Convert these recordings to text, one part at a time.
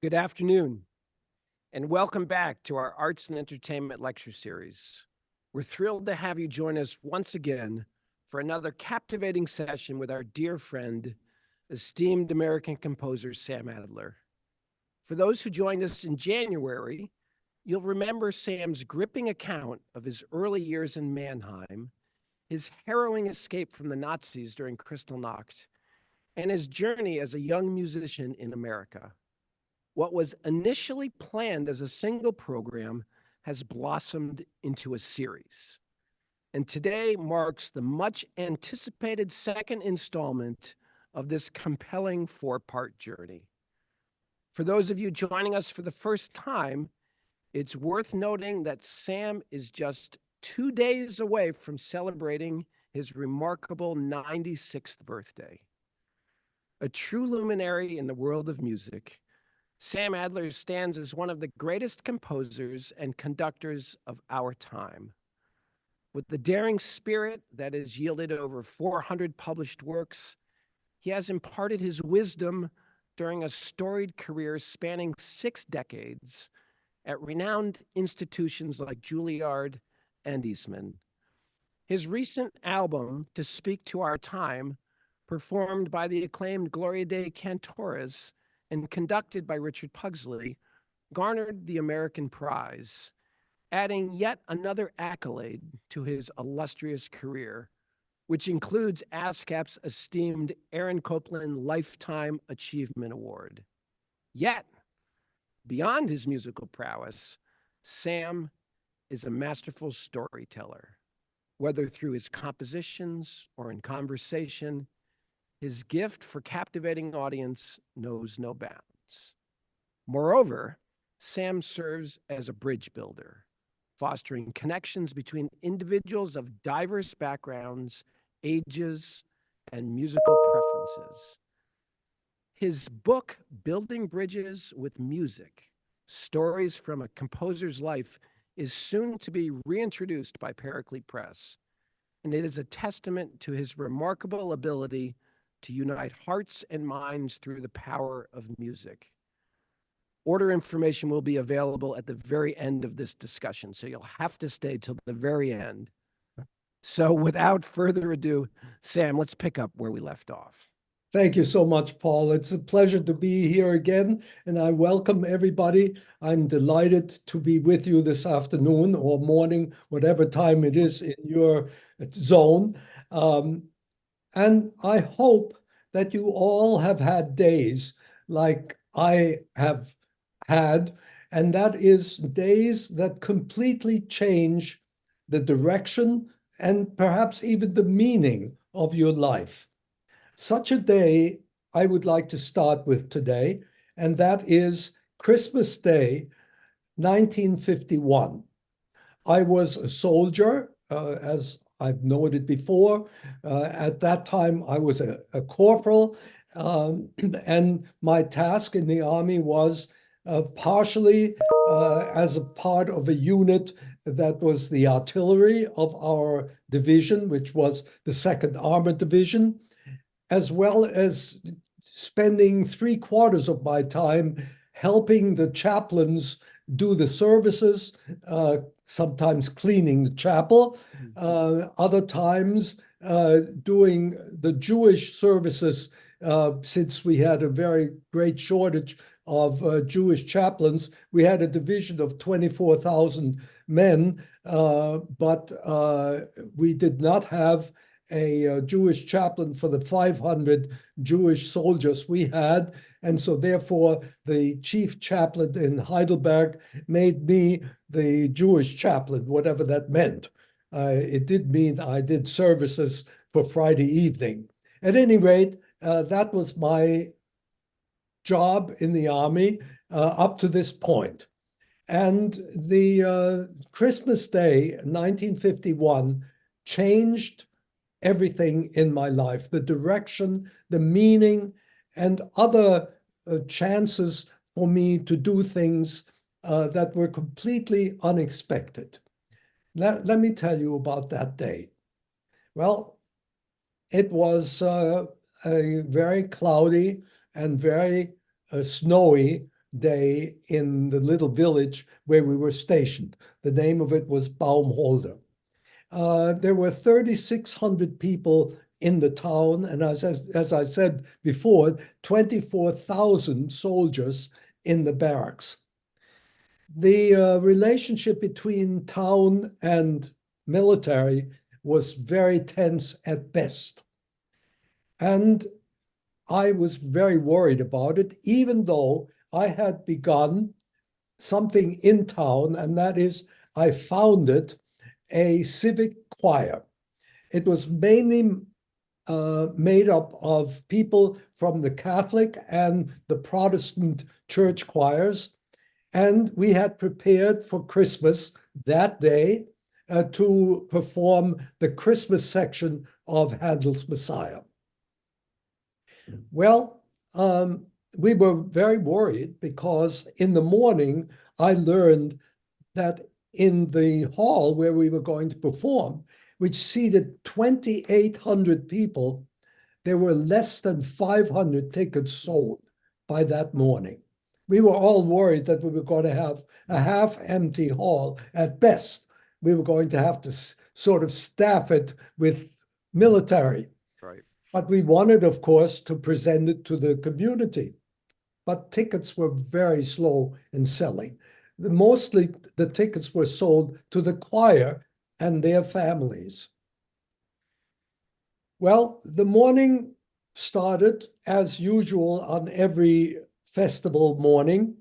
Good afternoon, and welcome back to our Arts and Entertainment Lecture Series. We're thrilled to have you join us once again for another captivating session with our dear friend, esteemed American composer Sam Adler. For those who joined us in January, you'll remember Sam's gripping account of his early years in Mannheim, his harrowing escape from the Nazis during Kristallnacht, and his journey as a young musician in America. What was initially planned as a single program has blossomed into a series. And today marks the much anticipated second installment of this compelling four-part journey. For those of you joining us for the first time, it's worth noting that Sam is just 2 days away from celebrating his remarkable 96th birthday. A true luminary in the world of music, Sam Adler stands as one of the greatest composers and conductors of our time. With the daring spirit that has yielded over 400 published works, he has imparted his wisdom during a storied career spanning 6 decades at renowned institutions like Juilliard and Eastman. His recent album, To Speak to Our Time, performed by the acclaimed Gloria Dei Cantores, and conducted by Richard Pugsley, garnered the American Prize, adding yet another accolade to his illustrious career, which includes ASCAP's esteemed Aaron Copland Lifetime Achievement Award. Yet, beyond his musical prowess, Sam is a masterful storyteller. Whether through his compositions or in conversation, his gift for captivating audience knows no bounds. Moreover, Sam serves as a bridge builder, fostering connections between individuals of diverse backgrounds, ages, and musical preferences. His book, Building Bridges with Music, Stories from a Composer's Life, is soon to be reintroduced by Paraclete Press, and it is a testament to his remarkable ability to unite hearts and minds through the power of music. Order information will be available at the very end of this discussion, so you'll have to stay till the very end. So without further ado, Sam, let's pick up where we left off. Thank you so much, Paul. It's a pleasure to be here again, and I welcome everybody. I'm delighted to be with you this afternoon or morning, whatever time it is in your zone. And I hope that you all have had days like I have had, and that is days that completely change the direction and perhaps even the meaning of your life. Such a day I would like to start with today, and that is Christmas Day, 1951. I was a soldier, as I've noted before. At that time, I was a corporal, and my task in the Army was partially as a part of a unit that was the artillery of our division, which was the 2nd Armored Division, as well as spending 3/4 of my time helping the chaplains do the services, sometimes cleaning the chapel, other times doing the Jewish services, since we had a very great shortage of Jewish chaplains. We had a division of 24,000 men, but we did not have a Jewish chaplain for the 500 Jewish soldiers we had. And so therefore, the chief chaplain in Heidelberg made me the Jewish chaplain, whatever that meant. It did mean I did services for Friday evening. At any rate, that was my job in the Army up to this point. And the Christmas Day, 1951, changed everything in my life, the direction, the meaning, and other chances for me to do things that were completely unexpected. Let me tell you about that day. Well, it was a very cloudy and very snowy day in the little village where we were stationed. The name of it was Baumholder. There were 3,600 people in the town, and as I said before, 24,000 soldiers in the barracks. The relationship between town and military was very tense at best. And I was very worried about it, even though I had begun something in town, and that is I founded a civic choir. It was mainly made up of people from the Catholic and the Protestant church choirs. And we had prepared for Christmas that day to perform the Christmas section of Handel's Messiah. Well, we were very worried because in the morning I learned that in the hall where we were going to perform, which seated 2,800 people, there were less than 500 tickets sold by that morning. We were all worried that we were going to have a half-empty hall at best. We were going to have to sort of staff it with military. Right. But we wanted, of course, to present it to the community. But tickets were very slow in selling. Mostly the tickets were sold to the choir and their families. Well, the morning started as usual on every festival morning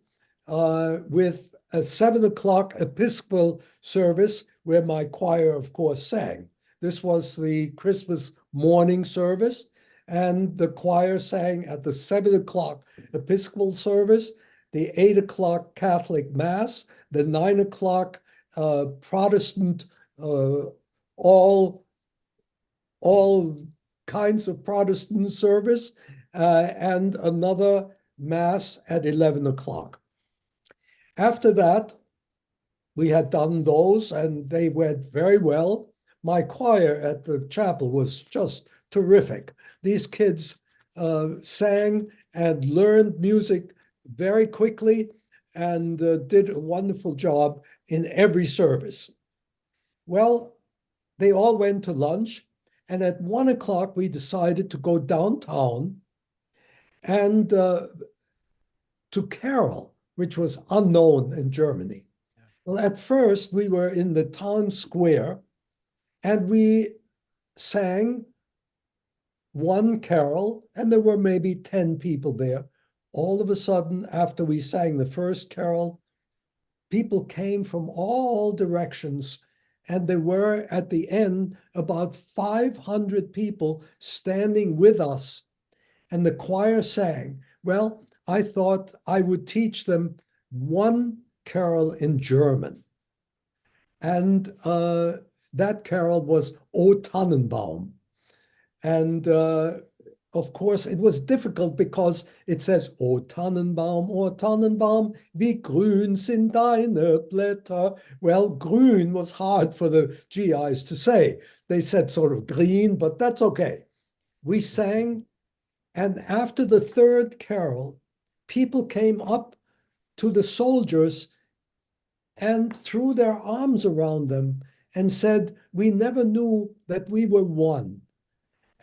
with a 7 o'clock Episcopal service where my choir, of course, sang. This was the Christmas morning service, and the choir sang at the 7 o'clock Episcopal service, the 8 o'clock Catholic Mass, the 9 o'clock Protestant, all kinds of Protestant service, and another Mass at 11 o'clock. After that, we had done those, and they went very well. My choir at the chapel was just terrific. These kids sang and learned music very quickly and did a wonderful job in every service. Well, they all went to lunch, and at 1 o'clock, we decided to go downtown and to carol, which was unknown in Germany. Well, at first, we were in the town square, and we sang one carol, and there were maybe 10 people there. All of a sudden, after we sang the first carol, people came from all directions, and there were, at the end, about 500 people standing with us, and the choir sang. Well, I thought I would teach them one carol in German. And that carol was O Tannenbaum. And of course, it was difficult because it says, O Tannenbaum, wie grün sind deine Blätter. Well, grün was hard for the GIs to say. They said sort of green, but that's okay. We sang, and after the third carol, people came up to the soldiers and threw their arms around them and said, we never knew that we were one.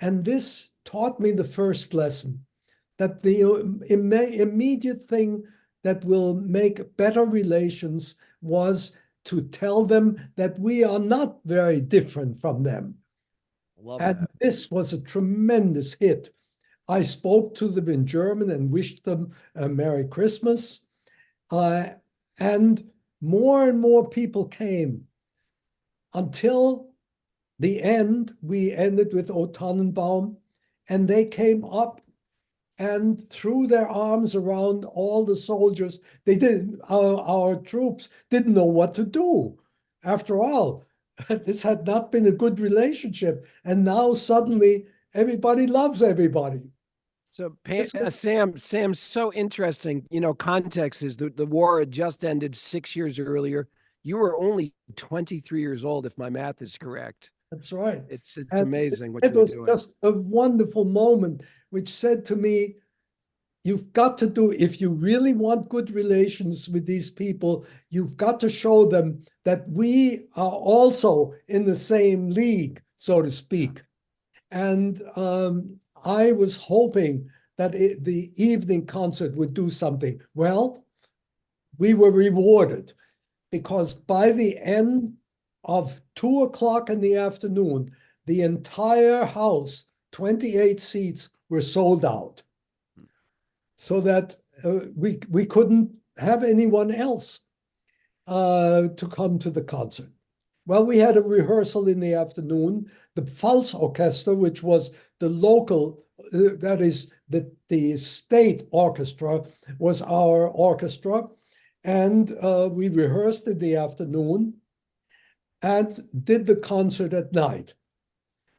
And this taught me the first lesson, that the immediate thing that will make better relations was to tell them that we are not very different from them. Love and that. This was a tremendous hit. I spoke to them in German and wished them a Merry Christmas. And more people came until the end. We ended with O Tannenbaum, and they came up and threw their arms around all the soldiers. They didn't, our troops didn't know what to do. After all, this had not been a good relationship. And now suddenly everybody loves everybody. So Sam, so interesting. You know, context is the war had just ended 6 years earlier. You were only 23 years old, if my math is correct. That's right. It's amazing what it you're was doing. just a wonderful moment, which said to me, you've got to do, if you really want good relations with these people, you've got to show them that we are also in the same league, so to speak. And I was hoping that the evening concert would do something. Well, we were rewarded, because by the end of 2 o'clock in the afternoon, the entire house, 28 seats, were sold out, so that we couldn't have anyone else to come to the concert. Well, we had a rehearsal in the afternoon. The Pfalz Orchestra, which was the local, that is the state orchestra, was our orchestra. And we rehearsed in the afternoon and did the concert at night.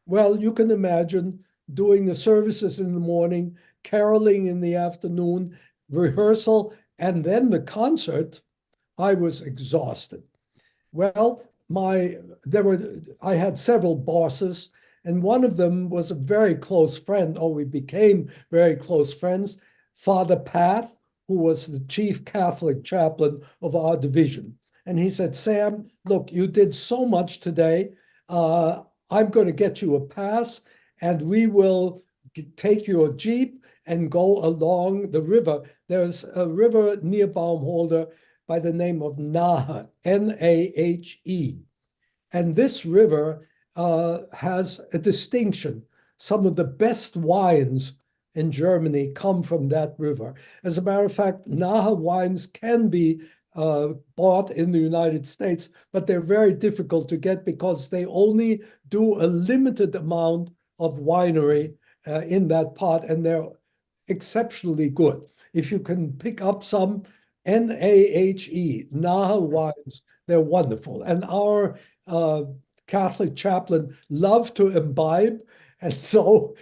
Well, you can imagine doing the services in the morning, caroling in the afternoon, rehearsal, and then the concert. I was exhausted. Well, I had several bosses, and one of them was a very close friend, or we became very close friends, Father Pat, who was the chief Catholic chaplain of our division. And he said, Sam, look, you did so much today. I'm going to get you a pass, and we will take your Jeep and go along the river. There's a river near Baumholder by the name of Nahe, N-A-H-E. And this river has a distinction. Some of the best wines in Germany come from that river. As a matter of fact, Nahe wines can be bought in the United States, but they're very difficult to get because they only do a limited amount of winery in that part, and they're exceptionally good. If you can pick up some Nahe, Nahe wines, they're wonderful. And our Catholic chaplain loved to imbibe. And so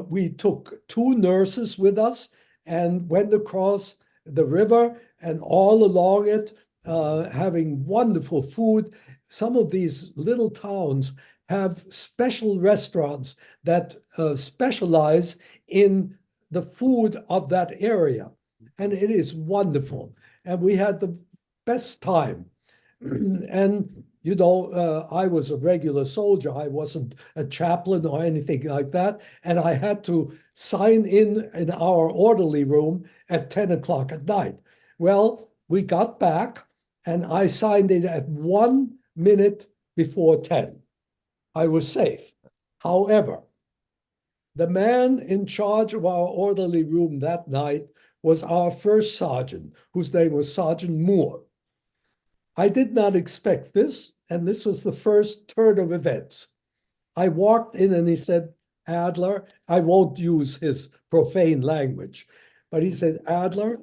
we took 2 nurses with us and went across the river and all along it, having wonderful food. Some of these little towns have special restaurants that specialize in the food of that area. And it is wonderful. And we had the best time. And, you know, I was a regular soldier. I wasn't a chaplain or anything like that. And I had to sign in our orderly room at 10 o'clock at night. Well, we got back and I signed in at 1 minute before 10. I was safe. However, the man in charge of our orderly room that night was our first sergeant, whose name was Sergeant Moore. I did not expect this, and this was the first turn of events. I walked in and he said, Adler, I won't use his profane language, but he said, Adler,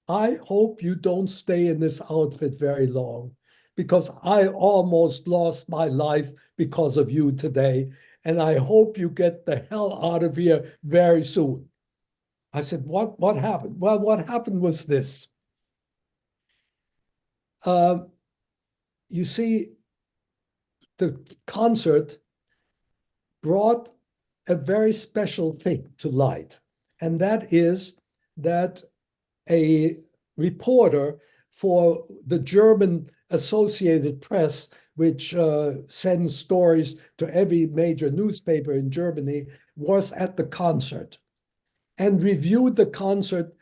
I hope you don't stay in this outfit very long, because I almost lost my life because of you today, and I hope you get the hell out of here very soon. I said, what happened? Well, what happened was this. You see, the concert brought a very special thing to light, and that is that a reporter for the German Associated Press, which sends stories to every major newspaper in Germany, was at the concert and reviewed the concert.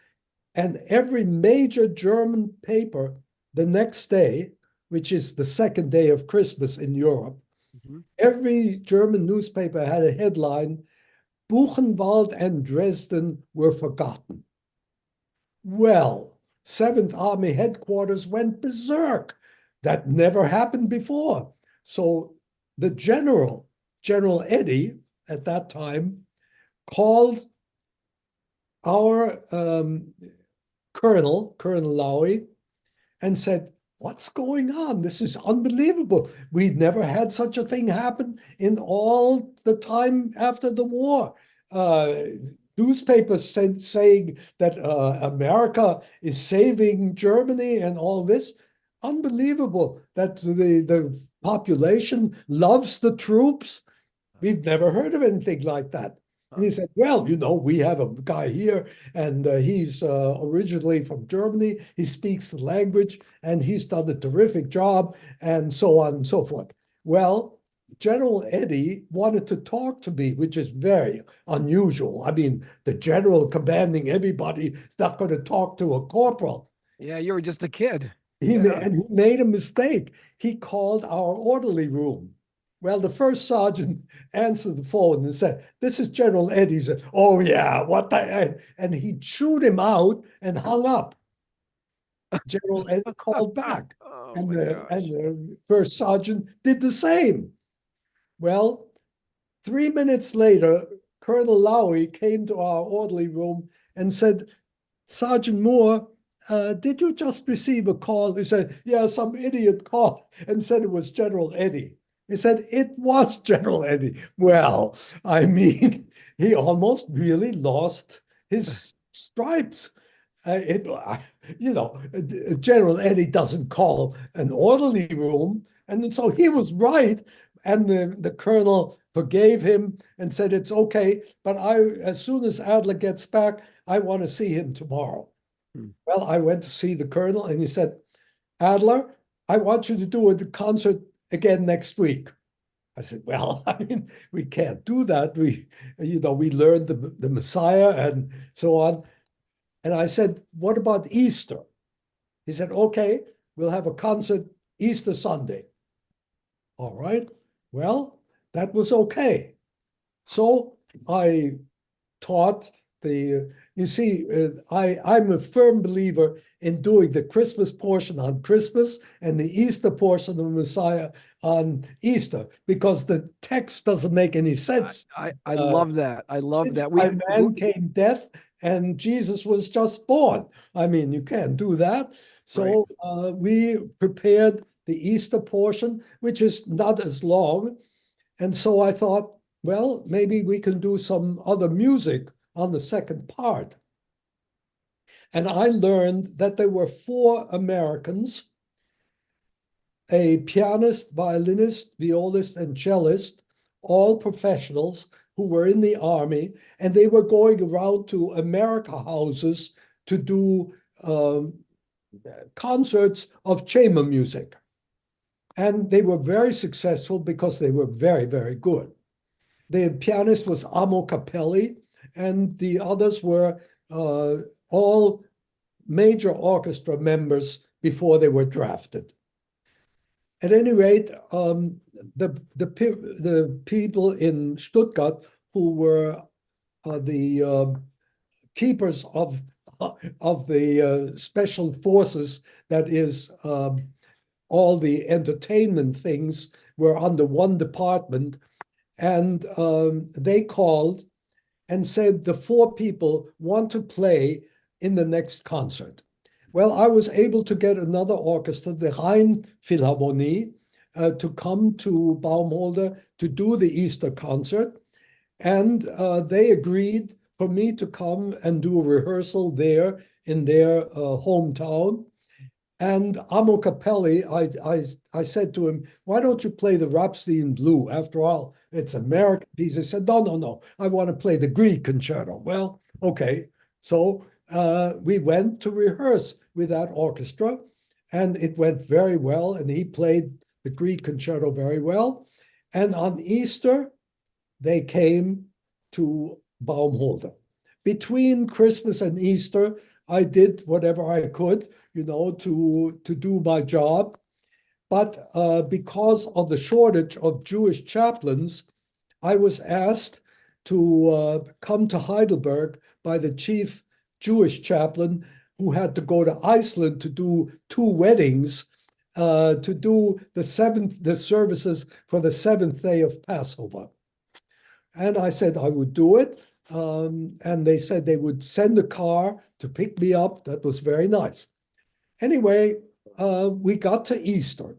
And every major German paper the next day, which is the second day of Christmas in Europe, every German newspaper had a headline, Buchenwald and Dresden were forgotten. Well, 7th Army headquarters went berserk. That never happened before. So the General Eddy, at that time, called our Colonel Lowy, and said, what's going on? This is unbelievable. We'd never had such a thing happen in all the time after the war. Newspapers saying that America is saving Germany and all this. Unbelievable that the population loves the troops. We've never heard of anything like that. And he said, well, we have a guy here, and he's originally from Germany. He speaks the language, and he's done a terrific job, and so on and so forth. Well, General Eddie wanted to talk to me, which is very unusual. I mean, the general commanding everybody is not going to talk to a corporal. Yeah, you were just a kid. And he made a mistake. He called our orderly room. Well, the first sergeant answered the phone and said, "This is General Eddie." He said, "Oh, yeah, what the?" And he chewed him out and hung up. General Eddie called back. Oh And my the, gosh. and the first sergeant did the same. Well, 3 minutes later, Colonel Lowry came to our orderly room and said, "Sergeant Moore, did you just receive a call?" He said, "Yeah, some idiot called and said it was General Eddie." He said, "It was General Eddie." Well, I mean, he almost really lost his stripes. It, General Eddie doesn't call an orderly room. And so he was right. And the colonel forgave him and said, "It's okay. But as soon as Adler gets back, I want to see him tomorrow." Hmm. Well, I went to see the colonel and he said, "Adler, I want you to do a concert again next week." I said, "Well, I mean, we can't do that. We learned the Messiah and so on." And I said, "What about Easter?" He said, "Okay, we'll have a concert Easter Sunday." All right. Well, that was okay. So I taught you see, I'm a firm believer in doing the Christmas portion on Christmas and the Easter portion of the Messiah on Easter, because the text doesn't make any sense. I love that. I love Since that. by man came death and Jesus was just born. I mean, you can't do that. So we prepared the Easter portion, which is not as long. And so I thought, well, maybe we can do some other music on the second part. And I learned that there were 4 Americans, a pianist, violinist, violist, and cellist, all professionals who were in the army, and they were going around to America houses to do concerts of chamber music. And they were very successful because they were very, very good. The pianist was Amo Capelli, and the others were all major orchestra members before they were drafted. At any rate, the people in Stuttgart who were the keepers of the special forces, that is, all the entertainment things were under one department, and they called and said the 4 people want to play in the next concert. Well, I was able to get another orchestra, the Rhine Philharmonie, to come to Baumholder to do the Easter concert. And they agreed for me to come and do a rehearsal there in their hometown. And Amo Capelli, I said to him, "Why don't you play the Rhapsody in Blue? After all, it's American piece." He said, no, I want to play the Grieg concerto." Well, okay. So we went to rehearse with that orchestra, and it went very well. And he played the Grieg concerto very well. And on Easter, they came to Baumholder. Between Christmas and Easter, I did whatever I could, to do my job. But because of the shortage of Jewish chaplains, I was asked to come to Heidelberg by the chief Jewish chaplain, who had to go to Iceland to do 2 weddings, to do the services for the 7th day of Passover. And I said I would do it. And they said they would send a car to pick me up. That was very nice. Anyway, we got to Easter.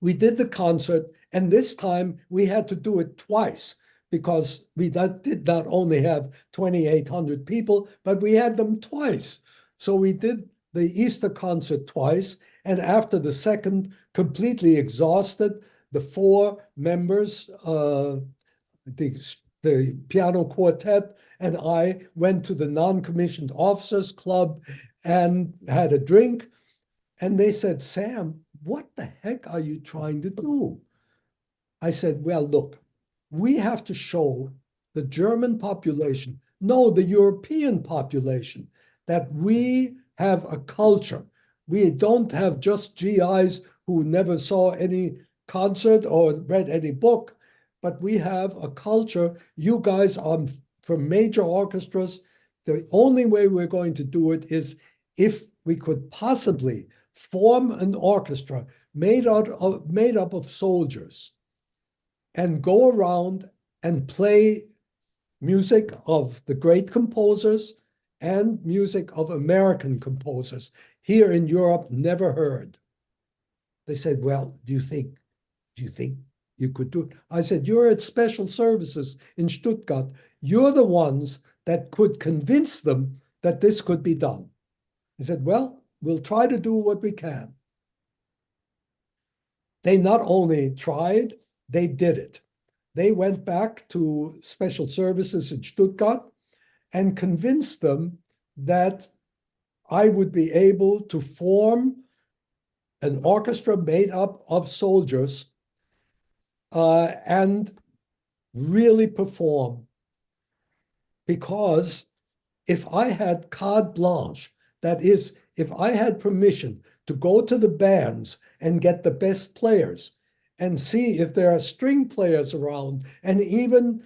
We did the concert, and this time we had to do it twice, because we did not only have 2,800 people, but we had them twice. So we did the Easter concert twice, and after the second, completely exhausted, the 4 members, the the piano quartet and I went to the non-commissioned officers club and had a drink. And they said, Sam, what the heck are you trying to do? I said, well, look, we have to show the German population, no, the European population, that we have a culture. We don't have just GIs who never saw any concert or read any book, but we have a culture. You guys are from major orchestras. The only way we're going to do it is if we could possibly form an orchestra made up of soldiers and go around and play music of the great composers and music of American composers here in Europe never heard. They said, well, do you think you could do it? I said, you're at special services in Stuttgart. You're the ones that could convince them that this could be done. He said, well, we'll try to do what we can. They not only tried, they did it. They went back to special services in Stuttgart and convinced them that I would be able to form an orchestra made up of soldiers and really perform. Because if I had carte blanche, that is, if I had permission to go to the bands and get the best players and see if there are string players around and even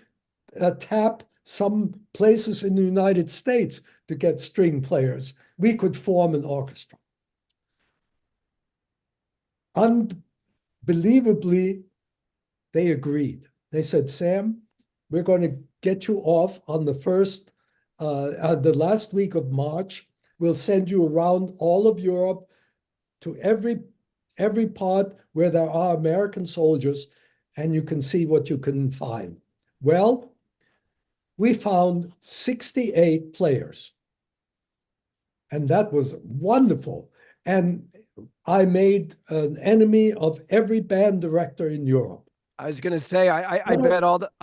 tap some places in the United States to get string players, we could form an orchestra. Unbelievably, they agreed. They said, Sam, we're going to get you off on the last week of March. We'll send you around all of Europe to every part where there are American soldiers, and you can see what you can find. Well, we found 68 players, and that was wonderful. And I made an enemy of every band director in Europe. I was going to say, I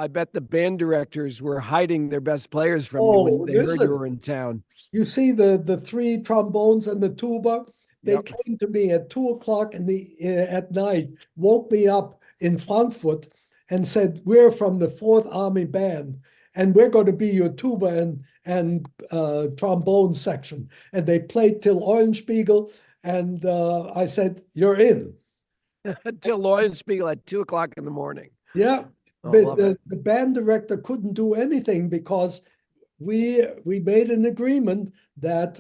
bet the band directors were hiding their best players from you when they heard you were in town. You see the three trombones and the tuba. They came to me at 2:00 at night, woke me up in Frankfurt, and said, "We're from the 4th Army Band, and we're going to be your tuba and trombone section." And they played till Eulenspiegel, and I said, "You're in." Till Eulenspiegel at 2:00 in the morning. Yeah, but the band director couldn't do anything because we made an agreement that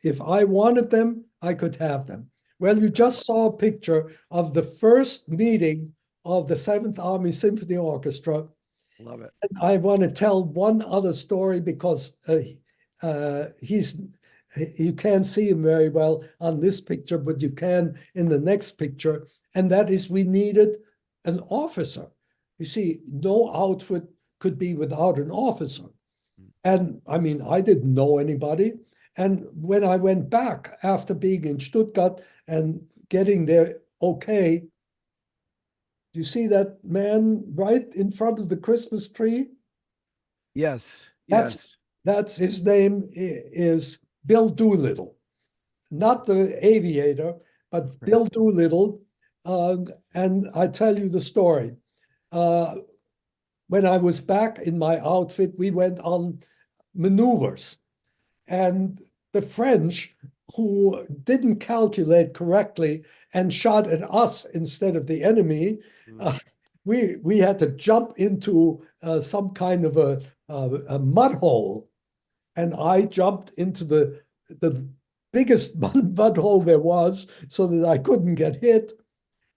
if I wanted them, I could have them. Well, you just saw a picture of the first meeting of the 7th Army Symphony Orchestra. Love it. And I want to tell one other story because you can't see him very well on this picture, but you can in the next picture. And that is, we needed an officer. You see, no outfit could be without an officer. And I mean, I didn't know anybody. And when I went back after being in Stuttgart and getting there, okay, do you see that man right in front of the Christmas tree? Yes. That's his name is Bill Doolittle, not the aviator, but Bill Doolittle. And I tell you the story. When I was back in my outfit, we went on maneuvers. And the French, who didn't calculate correctly and shot at us instead of the enemy, we had to jump into some kind of a mud hole. And I jumped into the biggest mud hole there was so that I couldn't get hit.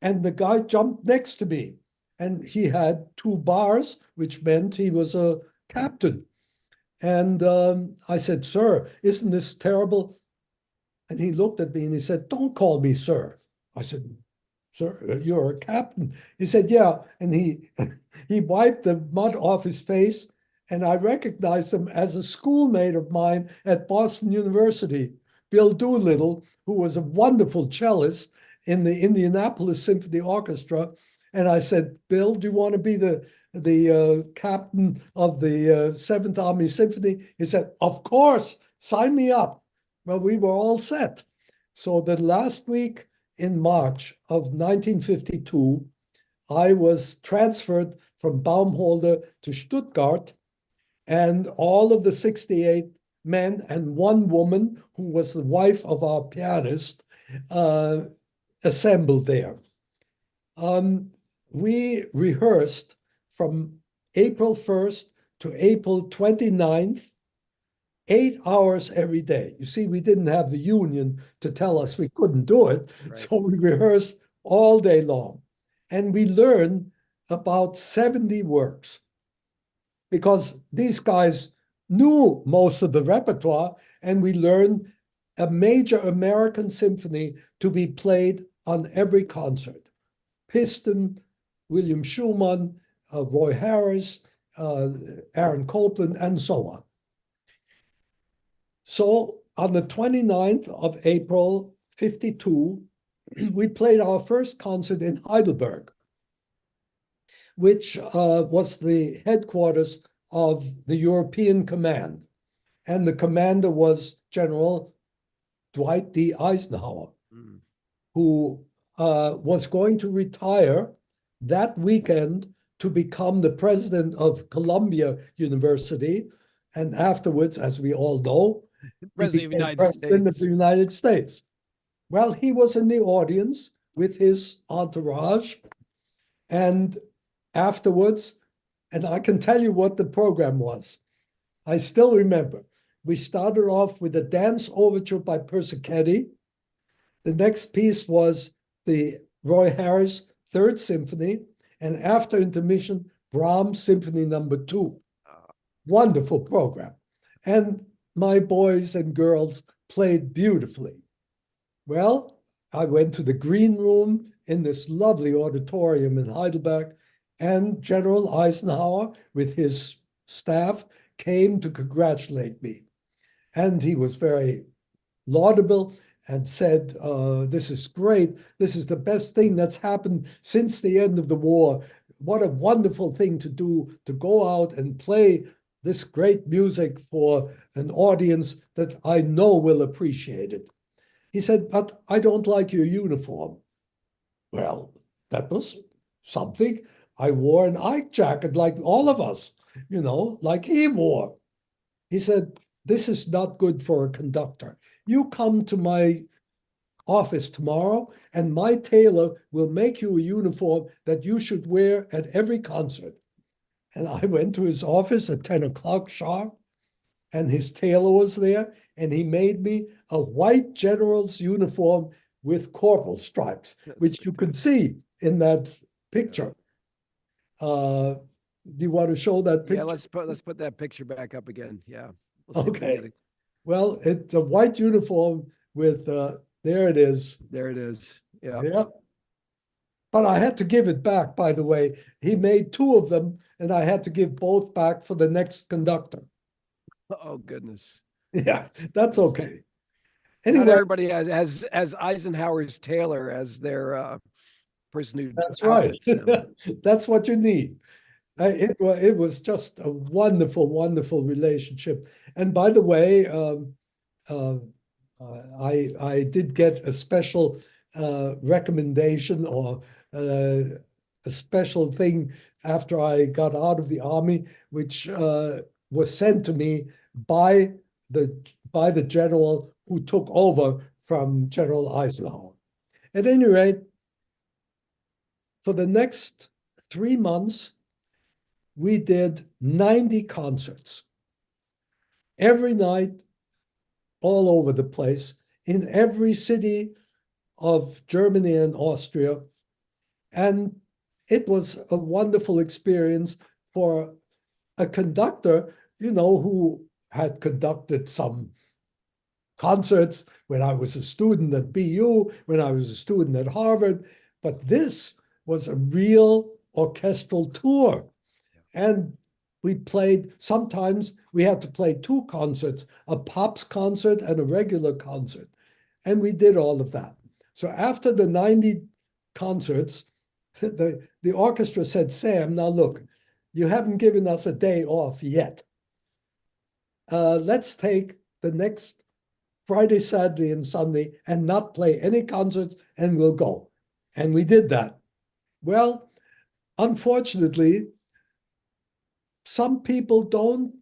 And the guy jumped next to me. And he had 2 bars, which meant he was a captain. And I said, "Sir, isn't this terrible?" And he looked at me and he said, "Don't call me sir." I said, "Sir, you're a captain." He said, "Yeah." And he wiped the mud off his face. And I recognized him as a schoolmate of mine at Boston University, Bill Doolittle, who was a wonderful cellist in the Indianapolis Symphony Orchestra. And I said, "Bill, do you want to be the the captain of the Seventh Army Symphony. He said, "Of course, sign me up." Well, we were all set. So the last week in March of 1952, I was transferred from Baumholder to Stuttgart, and all of the 68 men and one woman, who was the wife of our pianist, assembled there. We rehearsed from April 1st to April 29th, 8 hours every day. You see, we didn't have the union to tell us we couldn't do it. Right. So we rehearsed all day long. And we learned about 70 works because these guys knew most of the repertoire, and we learned a major American symphony to be played on every concert. Piston, William Schumann, Roy Harris, Aaron Copland, and so on. So on the 29th of April, 52, we played our first concert in Heidelberg, which was the headquarters of the European Command. And the commander was General Dwight D. Eisenhower, who was going to retire that weekend to become the president of Columbia University. And afterwards, as we all know, President of the United States. Well, he was in the audience with his entourage. And afterwards, and I can tell you what the program was. I still remember. We started off with a dance overture by Persichetti. The next piece was the Roy Harris Third Symphony. And after intermission, Brahms Symphony No. 2. Wonderful program. And my boys and girls played beautifully. Well, I went to the green room in this lovely auditorium in Heidelberg, and General Eisenhower with his staff came to congratulate me. And he was very laudable and said, this is great. This is the best thing that's happened since the end of the war. What a wonderful thing to do, to go out and play this great music for an audience that I know will appreciate it. He said, "But I don't like your uniform." Well, that was something. I wore an Ike jacket like all of us, like he wore. He said, "This is not good for a conductor. You come to my office tomorrow, and my tailor will make you a uniform that you should wear at every concert." And I went to his office at 10 o'clock sharp, and his tailor was there, and he made me a white general's uniform with corporal stripes, which you could see in that picture. Do you want to show that picture? Yeah, let's put that picture back up again. Yeah. We'll okay. Well, it's a white uniform with, there it is. There it is. Yeah. Yeah. But I had to give it back, by the way. He made two of them, and I had to give both back for the next conductor. Oh, goodness. Yeah, that's okay. Anyway, not everybody has Eisenhower's tailor as their person who. That's right. That's what you need. It was just a wonderful, wonderful relationship. And by the way, I did get a special recommendation or a special thing after I got out of the army, which was sent to me by the general who took over from General Eisenhower. At any rate, for the next 3 months, we did 90 concerts every night, all over the place, in every city of Germany and Austria. And it was a wonderful experience for a conductor, who had conducted some concerts when I was a student at BU, when I was a student at Harvard. But this was a real orchestral tour. And we played, sometimes we had to play two concerts, a Pops concert and a regular concert. And we did all of that. So after the 90 concerts, the orchestra said, "Sam, now look, you haven't given us a day off yet. Let's take the next Friday, Saturday, and Sunday and not play any concerts, and we'll go. And we did that. Well, unfortunately, some people don't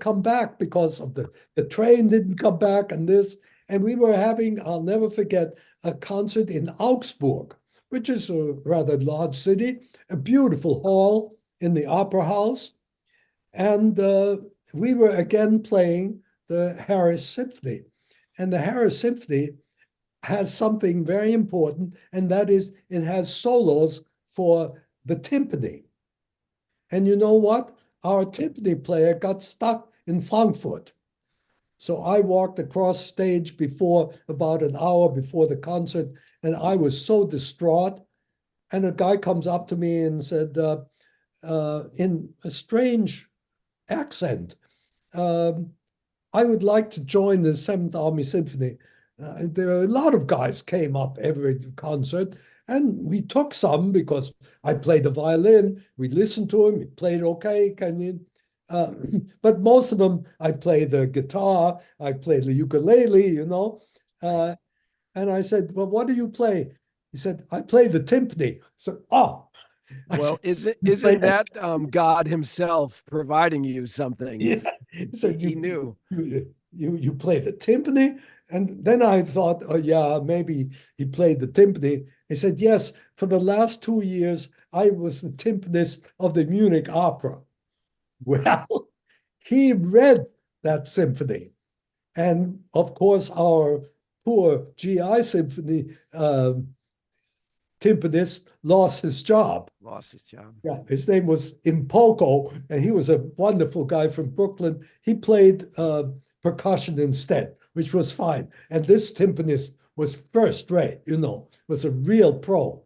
come back because of the train didn't come back and this. And we were having, I'll never forget, a concert in Augsburg, which is a rather large city, a beautiful hall in the opera house. And we were again playing the Harris Symphony. And the Harris Symphony has something very important, and that is it has solos for the timpani. And you know what? Our timpani player got stuck in Frankfurt. So I walked across stage about an hour before the concert, and I was so distraught. And a guy comes up to me and said, in a strange accent, I would like to join the Seventh Army Symphony. There are a lot of guys came up every concert, and we took some because I played the violin. We listened to him. He played okay. But most of them, I played the guitar. I played the ukulele, And I said, well, what do you play? He said, I play the timpani. So, well, isn't that God himself providing you something? Yeah. He said, he knew. You play the timpani? And then I thought, oh, yeah, maybe he played the timpani. He said, yes, for the last 2 years, I was the timpanist of the Munich Opera. Well, he read that symphony. And of course, our poor GI Symphony timpanist lost his job. Yeah, his name was Impoko, and he was a wonderful guy from Brooklyn. He played percussion instead, which was fine. And this timpanist was first rate, was a real pro.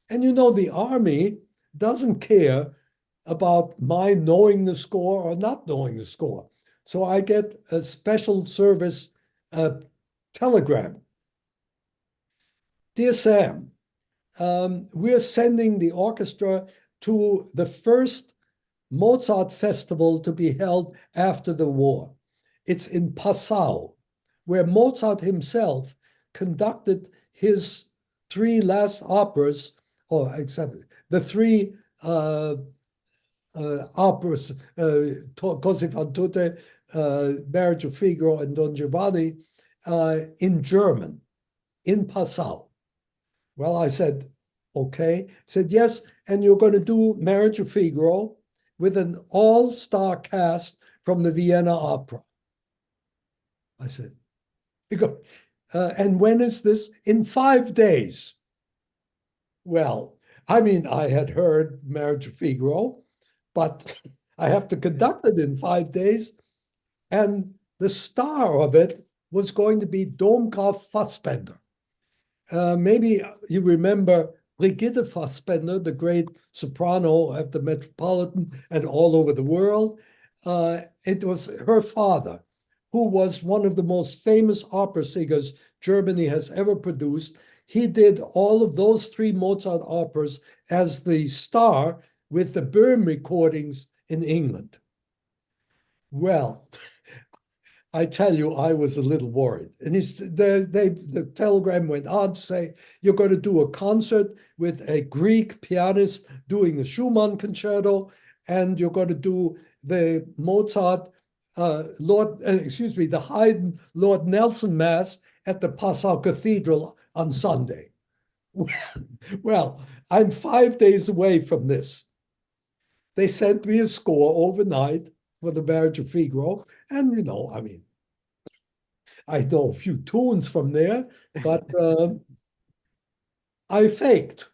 And the Army doesn't care about my knowing the score or not knowing the score. So I get a special service telegram. Dear Sam, we're sending the orchestra to the first Mozart festival to be held after the war. It's in Passau, where Mozart himself conducted his 3 last operas, or except the 3 operas, Così fan tutte, Marriage of Figaro, and Don Giovanni, in German, in Passau. Well, I said, okay. He said, yes, and you're going to do Marriage of Figaro with an all-star cast from the Vienna Opera. I said, and when is this? In 5 days. Well, I mean, I had heard Marriage of Figaro, but I have to conduct it in 5 days. And the star of it was going to be Domgraf Fassbender. Maybe you remember Brigitte Fassbender, the great soprano at the Metropolitan and all over the world. It was her father, who was one of the most famous opera singers Germany has ever produced. He did all of those 3 Mozart operas as the star with the Böhm recordings in England. Well, I tell you, I was a little worried. And the telegram went on to say, you're going to do a concert with a Greek pianist doing the Schumann concerto, and you're going to do the Mozart, the Haydn Lord Nelson Mass at the Passau Cathedral on Sunday. Well, I'm 5 days away from this. They sent me a score overnight for the Marriage of Figaro. And, I know a few tunes from there, but I faked.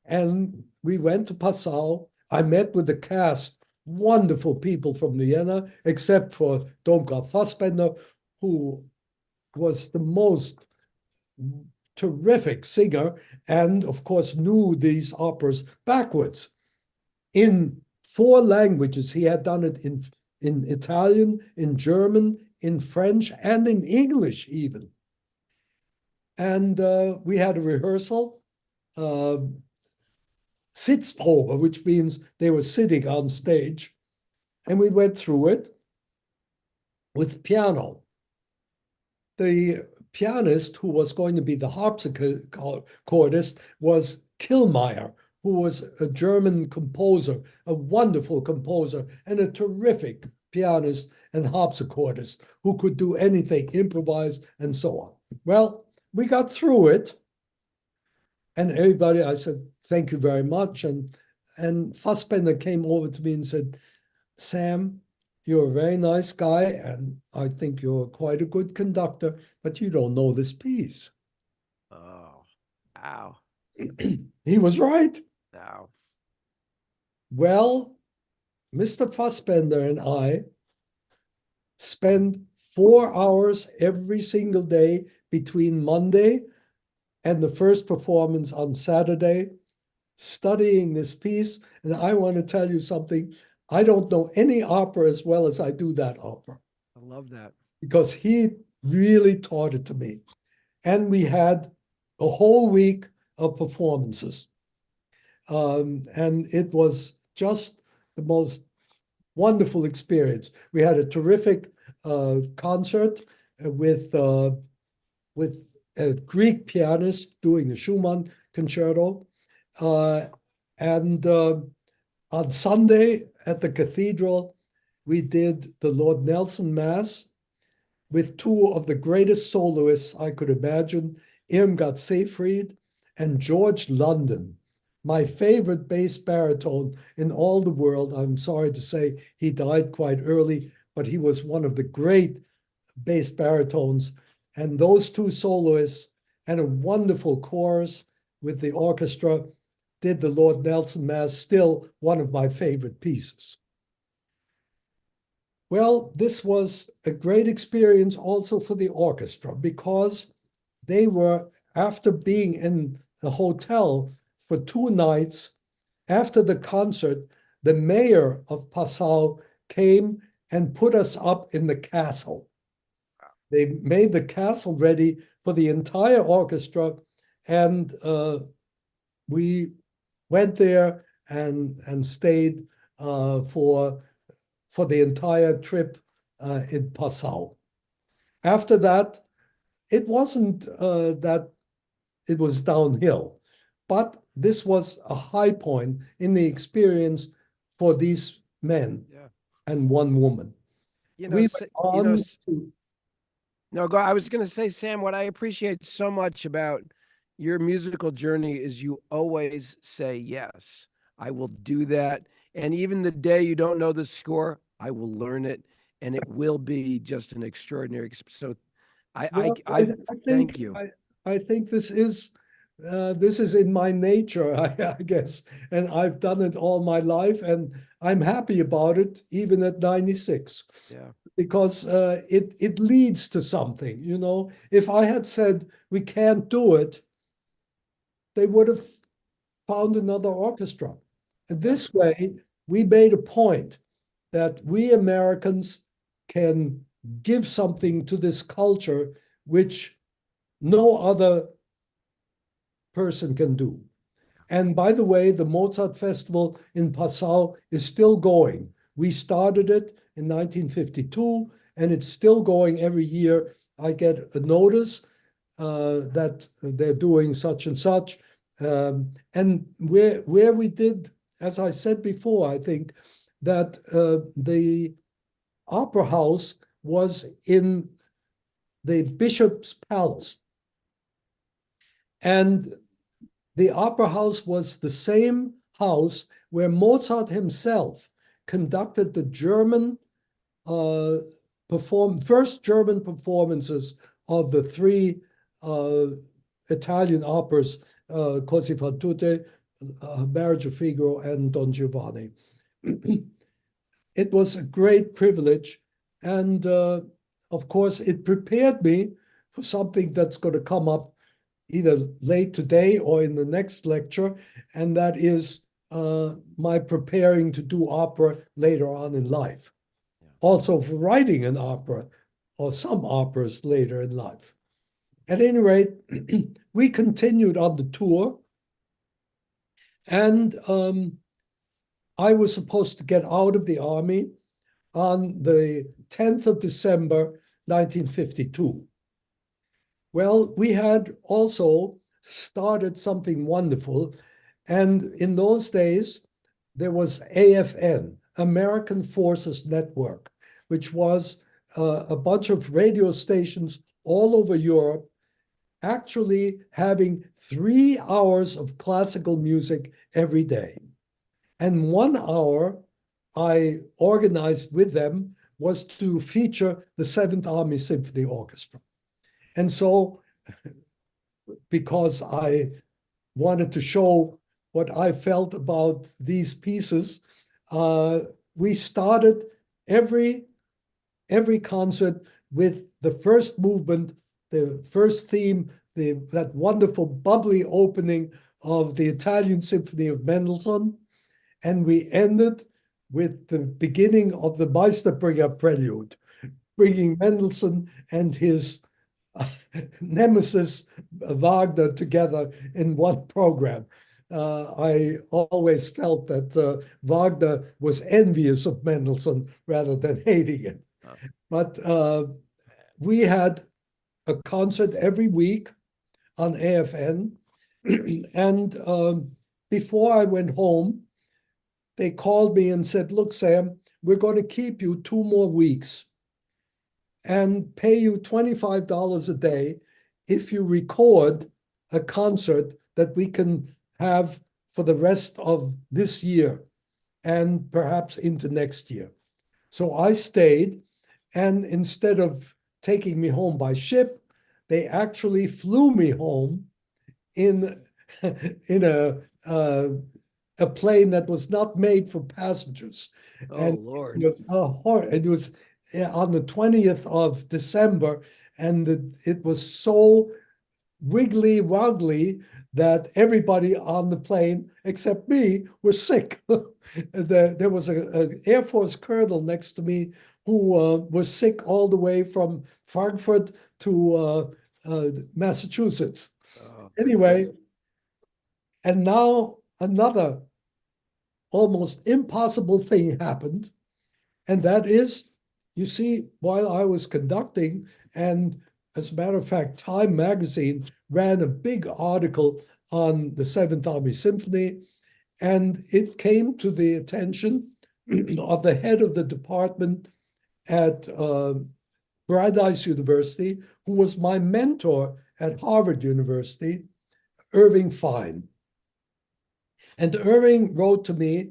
And we went to Passau. I met with the cast, wonderful people from Vienna, except for Domgraf Fassbender, who was the most terrific singer and, of course, knew these operas backwards. In 4 languages, he had done it in Italian, in German, in French, and in English even. And we had a rehearsal. Sitzprobe, which means they were sitting on stage. And we went through it with piano. The pianist who was going to be the harpsichordist was Killmeyer, who was a German composer, a wonderful composer, and a terrific pianist and harpsichordist who could do anything, improvise, and so on. Well, we got through it. And everybody, I said, thank you very much. And Fassbender came over to me and said, Sam, you're a very nice guy, and I think you're quite a good conductor, but you don't know this piece. Oh, ow. He was right. Ow. Well, Mr. Fassbender and I spend 4 hours every single day between Monday and the first performance on Saturday, studying this piece. And I want to tell you something. I don't know any opera as well as I do that opera. I love that. Because he really taught it to me. And we had a whole week of performances. And it was just the most wonderful experience. We had a terrific concert with a Greek pianist doing the Schumann concerto. And on Sunday at the cathedral, we did the Lord Nelson Mass with two of the greatest soloists I could imagine, Irmgard Seyfried and George London, my favorite bass baritone in all the world. I'm sorry to say he died quite early, but he was one of the great bass baritones. And those two soloists and a wonderful chorus with the orchestra did the Lord Nelson Mass, still one of my favorite pieces. Well, this was a great experience also for the orchestra because they were, after being in the hotel for 2 nights, after the concert, the mayor of Passau came and put us up in the castle. They made the castle ready for the entire orchestra, and we went there and stayed for the entire trip in Passau. After that, it wasn't that it was downhill, but this was a high point in the experience for these men and one woman. You know, no, I was going to say, Sam, what I appreciate so much about your musical journey is you always say, yes, I will do that. And even the day you don't know the score, I will learn it, and it will be just an extraordinary experience. So I thank you. I think this is in my nature, I guess, and I've done it all my life, and I'm happy about it, even at 96. Yeah. Because it leads to something, you know. If I had said we can't do it, they would have found another orchestra. And this way, we made a point that we Americans can give something to this culture which no other person can do. And by the way, the Mozart Festival in Passau is still going. We started it in 1952, and it's still going every year. I get a notice that they're doing such and such. And where we did, as I said before, I think that the opera house was in the bishop's palace. And the opera house was the same house where Mozart himself conducted the German first German performances of the 3 Italian operas, Così fan tutte, Marriage of Figaro, and Don Giovanni. It was a great privilege, and of course, it prepared me for something that's going to come up either late today or in the next lecture, and that is my preparing to do opera later on in life. Yeah. Also for writing an opera or some operas later in life. At any rate, we continued on the tour, And I was supposed to get out of the army on the 10th of December, 1952. Well, we had also started something wonderful. And in those days, there was AFN, American Forces Network, which was a bunch of radio stations all over Europe, actually having 3 hours of classical music every day. And 1 hour I organized with them was to feature the Seventh Army Symphony Orchestra. And so, because I wanted to show what I felt about these pieces, we started every concert with the first movement, the first theme, that wonderful bubbly opening of the Italian Symphony of Mendelssohn. And we ended with the beginning of the Meisterbringer Prelude, bringing Mendelssohn and his nemesis Wagner together in one program. I always felt that Wagner was envious of Mendelssohn rather than hating it. Oh. But we had a concert every week on AFN. And before I went home, they called me and said, look, Sam, we're going to keep you 2 more weeks and pay you $25 a day if you record a concert that we can have for the rest of this year and perhaps into next year. So I stayed, and instead of taking me home by ship, they actually flew me home in a plane that was not made for passengers. Oh, and Lord. It was on the 20th of December, and it was so wiggly woggly that everybody on the plane except me was sick. There was an Air Force colonel next to me who was sick all the way from Frankfurt to Massachusetts. Oh, anyway, and now another almost impossible thing happened, and that is, you see, while I was conducting, and as a matter of fact, Time magazine ran a big article on the Seventh Army Symphony, and it came to the attention of the head of the department at Brandeis University, who was my mentor at Harvard University, Irving Fine. And Irving wrote to me,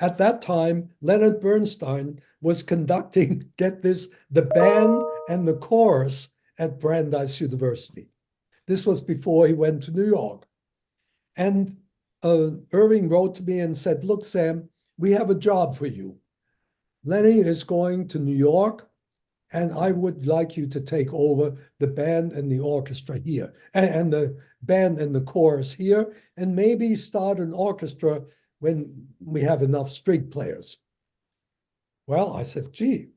at that time, Leonard Bernstein was conducting, get this, the band and the chorus at Brandeis University. This was before he went to New York. And Irving wrote to me and said, look, Sam, we have a job for you. Lenny is going to New York, and I would like you to take over the band and the orchestra here, and the band and the chorus here, and maybe start an orchestra when we have enough string players. Well, I said, gee,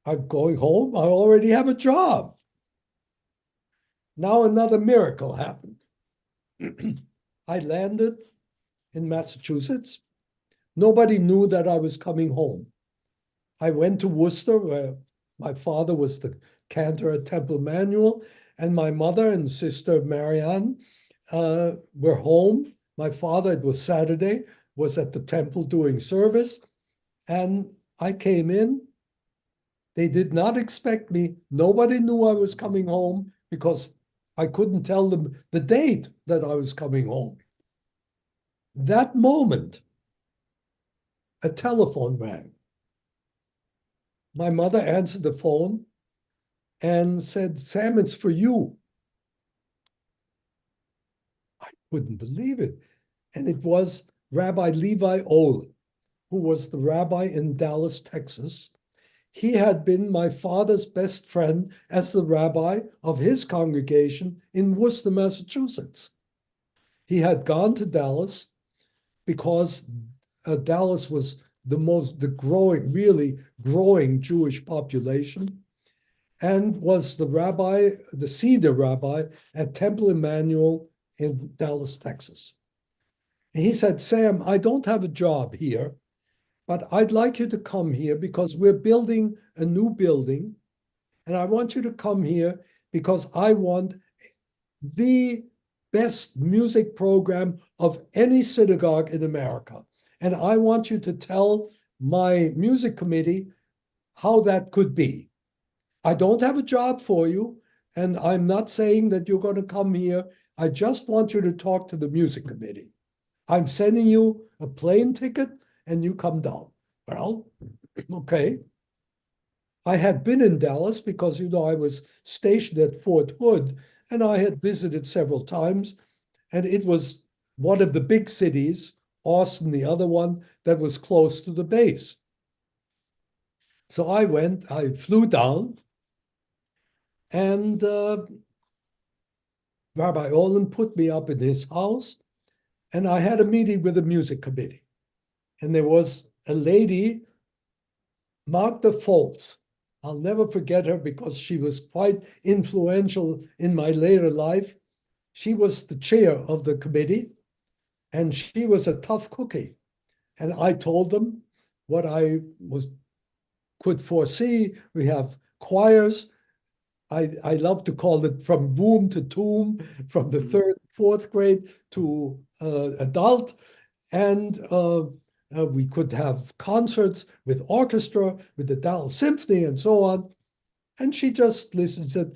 I'm going home. I already have a job. Now another miracle happened. I landed in Massachusetts. Nobody knew that I was coming home. I went to Worcester, where my father was the cantor at Temple Emmanuel, and my mother and sister Marianne were home. My father, it was Saturday, was at the temple doing service, and I came in. They did not expect me. Nobody knew I was coming home because I couldn't tell them the date that I was coming home. That moment, a telephone rang. My mother answered the phone and said, Sam, it's for you. I couldn't believe it. And it was Rabbi Levi Olin, who was the rabbi in Dallas, Texas. He had been my father's best friend as the rabbi of his congregation in Worcester, Massachusetts. He had gone to Dallas because Dallas was really growing Jewish population, and was the rabbi, the senior rabbi at Temple Emmanuel in Dallas, Texas. And he said, Sam, I don't have a job here, but I'd like you to come here because we're building a new building. And I want you to come here because I want the best music program of any synagogue in America. And I want you to tell my music committee how that could be. I don't have a job for you, and I'm not saying that you're going to come here. I just want you to talk to the music committee. I'm sending you a plane ticket and you come down. Well, okay. I had been in Dallas because, I was stationed at Fort Hood and I had visited several times. And it was one of the big cities, Austin, the other one, that was close to the base. So I flew down, and Rabbi Olin put me up in his house, and I had a meeting with the music committee. And there was a lady, Magda Foltz. I'll never forget her because she was quite influential in my later life. She was the chair of the committee, and she was a tough cookie. And I told them what I could foresee. We have choirs. I love to call it from womb to tomb, from the third, fourth grade to adult. And we could have concerts with orchestra, with the Dallas Symphony and so on. And she just listened and said,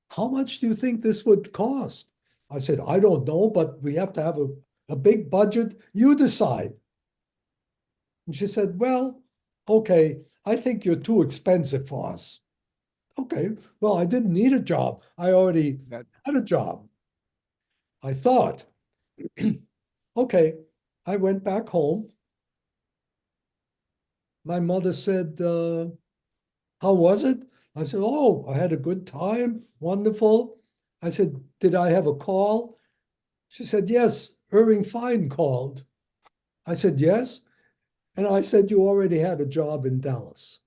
how much do you think this would cost? I said, I don't know, but we have to have a big budget. You decide. And she said, well, okay, I think you're too expensive for us. Okay, well, I didn't need a job. I already had a job. I thought, okay, I went back home. My mother said, how was it? I said, oh, I had a good time. Wonderful. I said, did I have a call? She said, yes, Irving Fine called. I said, yes. And I said, you already had a job in Dallas.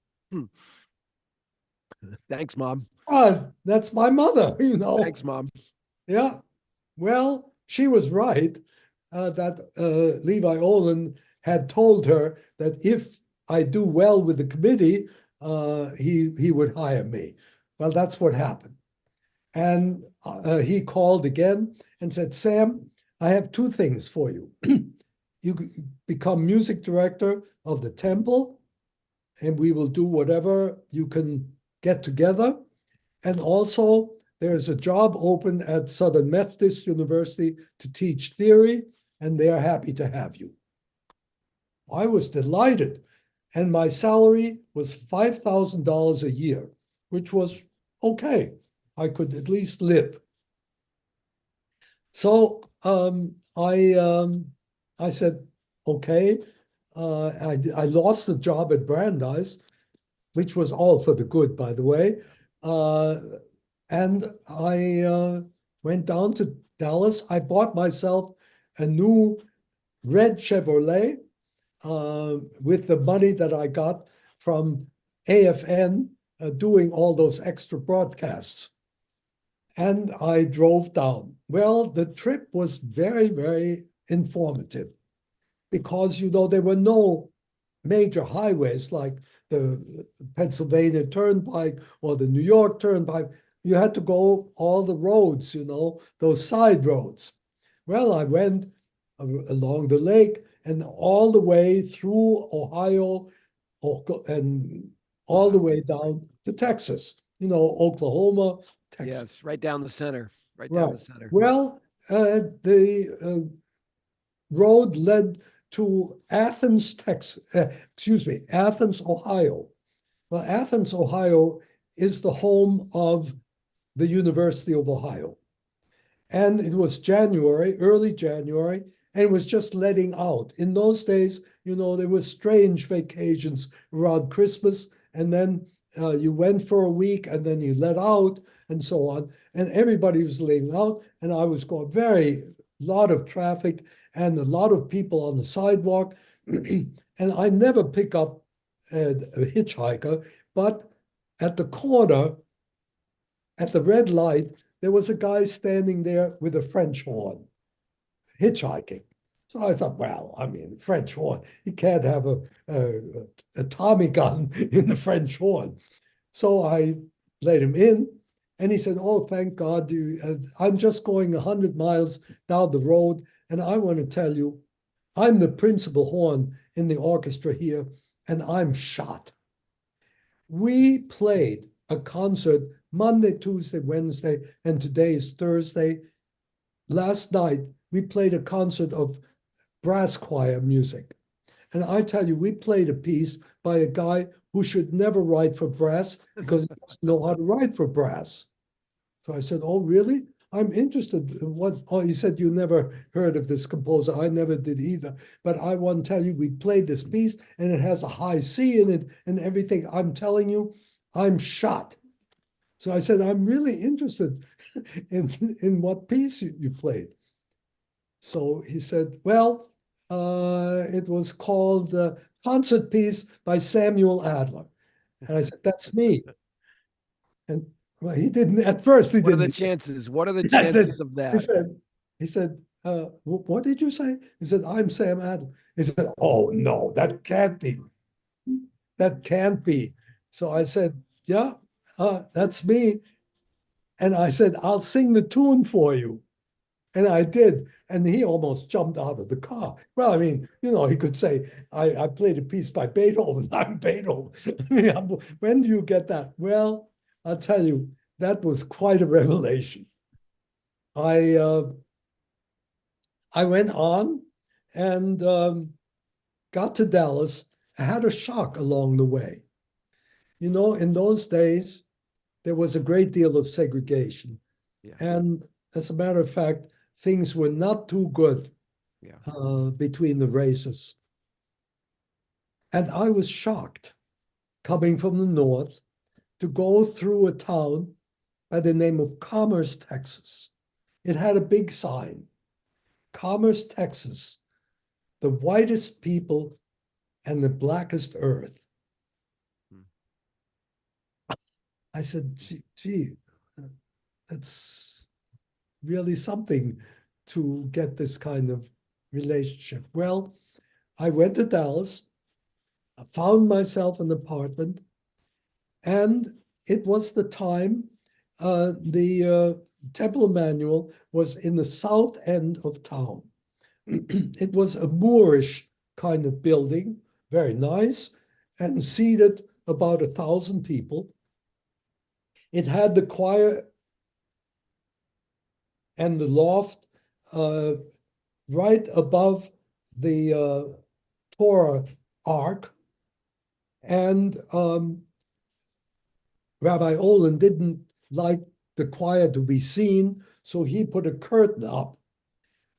Thanks, Mom. That's my mother, Thanks, Mom. Yeah. Well, she was right that Levi Olin had told her that if I do well with the committee, he would hire me. Well, that's what happened. And he called again and said, Sam, I have two things for you. You become music director of the temple, and we will do whatever you can get together. And also, there's a job open at Southern Methodist University to teach theory, and they're happy to have you. I was delighted. And my salary was $5,000 a year, which was okay. I could at least live. So I said, okay. I lost the job at Brandeis, which was all for the good, by the way. And I went down to Dallas. I bought myself a new red Chevrolet with the money that I got from AFN doing all those extra broadcasts. And I drove down. Well, the trip was very, very informative because, there were no major highways like the Pennsylvania Turnpike or the New York Turnpike. You had to go all the roads, those side roads. Well, I went along the lake and all the way through Ohio and all the way down to Texas, Oklahoma, Texas. Yes, right down the center. Right down the center. Well, the road led to Athens, Texas. Athens, Ohio. Well, Athens, Ohio is the home of the University of Ohio. And it was January, early January, and it was just letting out. In those days, there were strange vacations around Christmas, and then you went for a week, and then you let out, and so on. And everybody was letting out, and I was going lot of traffic and a lot of people on the sidewalk. And I never pick up a hitchhiker, but at the corner, at the red light, there was a guy standing there with a French horn, hitchhiking. So I thought, well, I mean, French horn, you can't have a Tommy gun in the French horn. So I let him in, and he said, oh, thank God, I'm just going 100 miles down the road, and I want to tell you, I'm the principal horn in the orchestra here, and I'm shot. We played a concert Monday, Tuesday, Wednesday, and today is Thursday. Last night, we played a concert of brass choir music. And I tell you, we played a piece by a guy who should never write for brass because he doesn't know how to write for brass. So I said, oh, really? I'm interested in what, oh, he said, you never heard of this composer. I never did either. But I want to tell you, we played this piece and it has a high C in it and everything. I'm telling you, I'm shot. So I said, I'm really interested in what piece you played. So he said, well, it was called Concert Piece by Samuel Adler. And I said, that's me. And well, he didn't, at first he What are didn't. the chances? What are the I said, chances of he that? said, he said, what did you say? He said, I'm Sam Adler. He said, oh, no, that can't be. That can't be. So I said, yeah, that's me. And I said, I'll sing the tune for you. And I did. And he almost jumped out of the car. Well, I mean, you know, he could say, I played a piece by Beethoven. I'm Beethoven. I mean, when do you get that? Well, I'll tell you, that was quite a revelation. I went on and got to Dallas. I had a shock along the way. You know, in those days, there was a great deal of segregation. Yeah. And as a matter of fact, things were not too good between the races. And I was shocked coming from the north to go through a town by the name of Commerce, Texas. It had a big sign, Commerce, Texas, the whitest people and the blackest earth. I said, gee, that's really something to get this kind of relationship. Well, I went to Dallas, I found myself an apartment, and it was the time the Temple Emmanuel was in the south end of town. It was a Moorish kind of building, very nice, and seated about 1,000 people. It had the choir and the loft right above the Torah ark. And Rabbi Olin didn't like the choir to be seen, so he put a curtain up.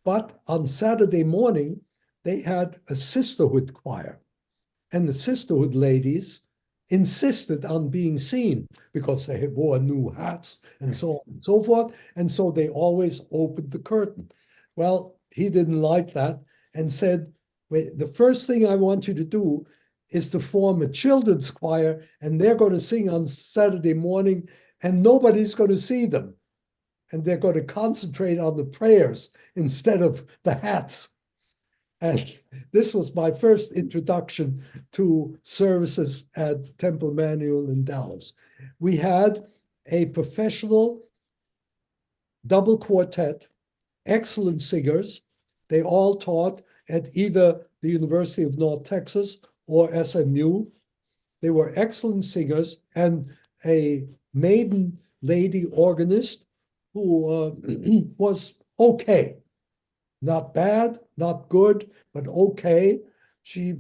But on Saturday morning, they had a sisterhood choir. And the sisterhood ladies insisted on being seen because they wore new hats and so on and so forth. And so they always opened the curtain. Well, he didn't like that and said, wait, the first thing I want you to do is to form a children's choir, and they're going to sing on Saturday morning, and nobody's going to see them. And they're going to concentrate on the prayers instead of the hats. And this was my first introduction to services at Temple Emmanuel in Dallas. We had a professional double quartet, excellent singers. They all taught at either the University of North Texas or SMU. They were excellent singers, and a maiden lady organist who was okay. Not bad, not good, but okay. She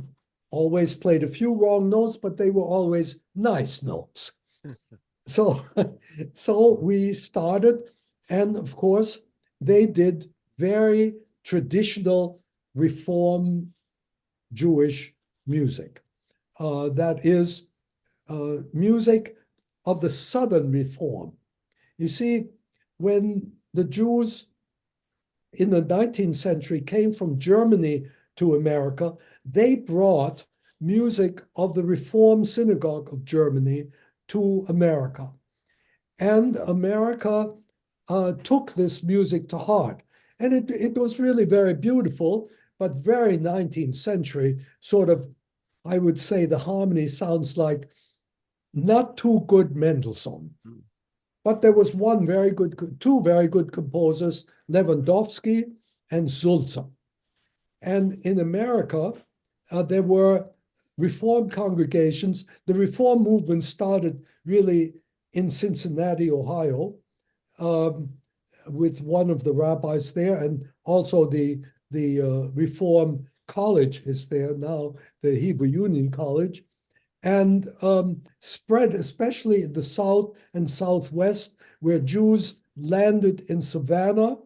always played a few wrong notes, but they were always nice notes. So we started, and of course, they did very traditional Reform Jewish music. That is music of the Southern Reform. You see, when the Jews in the 19th century came from Germany to America, they brought music of the Reform Synagogue of Germany to America. And America took this music to heart. And it was really very beautiful, but very 19th century, sort of, I would say the harmony sounds like not too good Mendelssohn. Mm. But there was two very good composers, Lewandowski and Sulzer. And in America, there were Reform congregations. The Reform movement started really in Cincinnati, Ohio, with one of the rabbis there, and also the Reform College is there now, the Hebrew Union College, and spread especially in the South and Southwest, where Jews landed in Savannah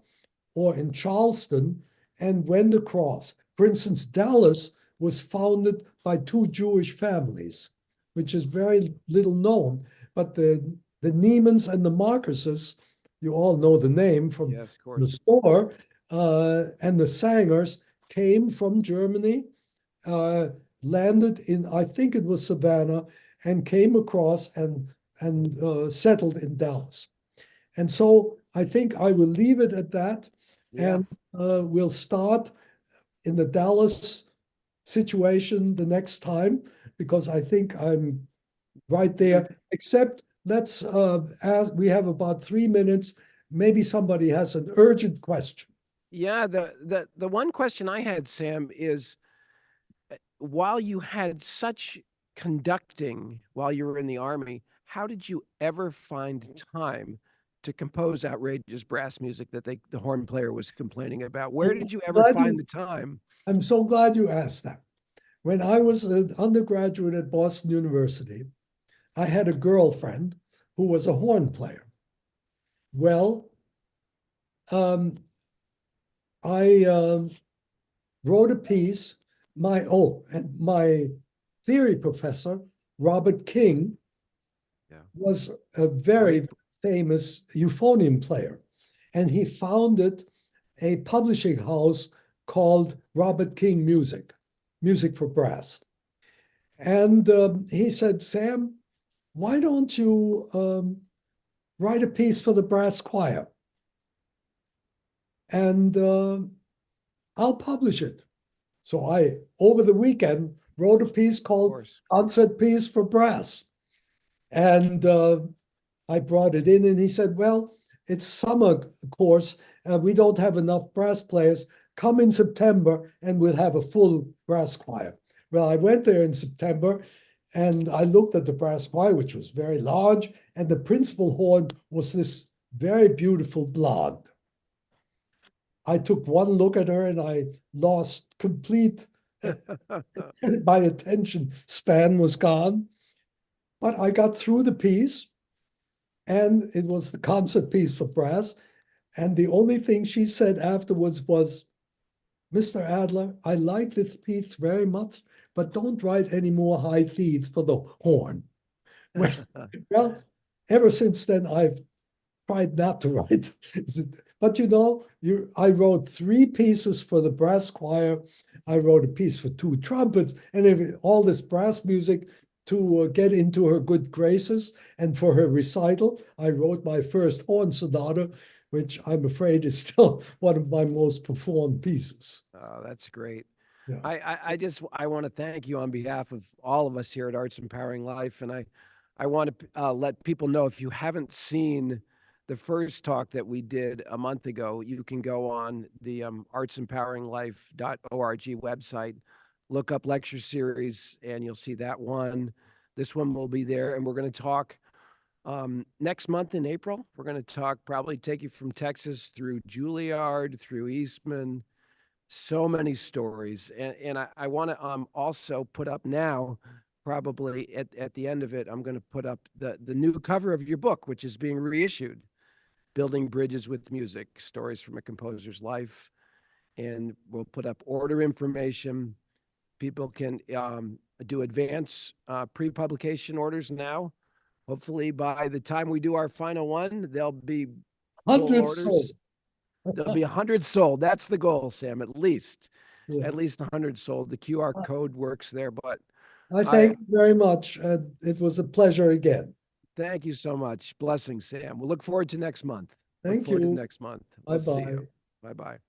or in Charleston and went across. For instance, Dallas was founded by two Jewish families, which is very little known. But the Niemans and the Marcuses, you all know the name from Yes, of the course. store, and the Sangers came from Germany, landed in, I think it was Savannah, and came across and settled in Dallas. And so I think I will leave it at that. Yeah. And we'll start in the Dallas situation the next time, because I think I'm right there. Except let's ask, we have about 3 minutes. Maybe somebody has an urgent question. Yeah, the one question I had, Sam, is while you had such conducting while you were in the Army, how did you ever find time to compose outrageous brass music that the horn player was complaining about? Where did you ever find the time? I'm so glad you asked that. When I was an undergraduate at Boston University, I had a girlfriend who was a horn player. Well, I wrote a piece. And my theory professor, Robert King, was a very famous euphonium player. And he founded a publishing house called Robert King Music for Brass. And he said, Sam, why don't you write a piece for the brass choir? And I'll publish it. So I, over the weekend, wrote a piece called Concert Piece for Brass. And I brought it in, and he said, well, it's summer course. We don't have enough brass players. Come in September, and we'll have a full brass choir. Well, I went there in September, and I looked at the brass choir, which was very large, and the principal horn was this very beautiful blonde. I took one look at her, and I lost complete, my attention span was gone. But I got through the piece, and it was the concert piece for brass. And the only thing she said afterwards was, Mr. Adler, I like this piece very much, but don't write any more high Ds for the horn. Well, ever since then, I've tried not to write. But you know, I wrote 3 pieces for the brass choir. I wrote a piece for 2 trumpets, and all this brass music to get into her good graces. And for her recital, I wrote my first horn sonata, which I'm afraid is still one of my most performed pieces. Oh, that's great. Yeah. I want to thank you on behalf of all of us here at Arts Empowering Life. And I want to let people know, if you haven't seen the first talk that we did a month ago, you can go on the artsempoweringlife.org website, look up lecture series, and you'll see that one. This one will be there. And we're going to talk next month in April. We're going to talk, probably take you from Texas through Juilliard, through Eastman. So many stories. And I want to also put up now, probably at the end of it, I'm going to put up the new cover of your book, which is being reissued, Building Bridges with Music, Stories from a Composer's Life. And we'll put up order information. People can do advance pre-publication orders now. Hopefully by the time we do our final one, there'll be 100 sold. There'll be 100 sold. That's the goal, Sam, at least. Yeah. At least 100 sold. The QR code works there, but I thank you very much. It was a pleasure again. Thank you so much. Blessings, Sam. We'll look forward to next month. Thank you. Look forward to next month. We'll see you. Bye-bye.